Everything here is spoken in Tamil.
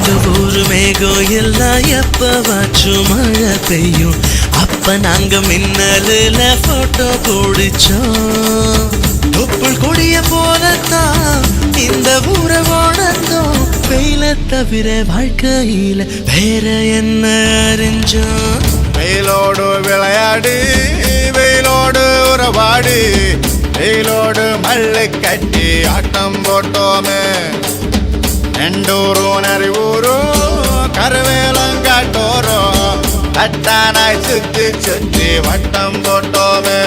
எங்க ஊரு மேகம் எல்லாம் எப்பவாச்சும் மழை பெய்யும். அப்ப நாங்க மின்னலுல போட்டோ பிடிச்சோம். தொப்புள் கொடிய போலத்தான் இந்த ஊரை வாழ்ந்தோம். வெயில தவிர வாழ்க்கையில வேற என்ன அறிஞ்சோம். வெயிலோடு விளையாடி வெயிலோடு உறவாடி வெயிலோடு மல்லு கட்டி ஆட்டம் போட்டோமே. நெண்டூரும் நரிவூரும் கருவேலங்காட்டோரும் தட்டானாய் சுத்தி சுத்தி வட்டம் போட்டோமே.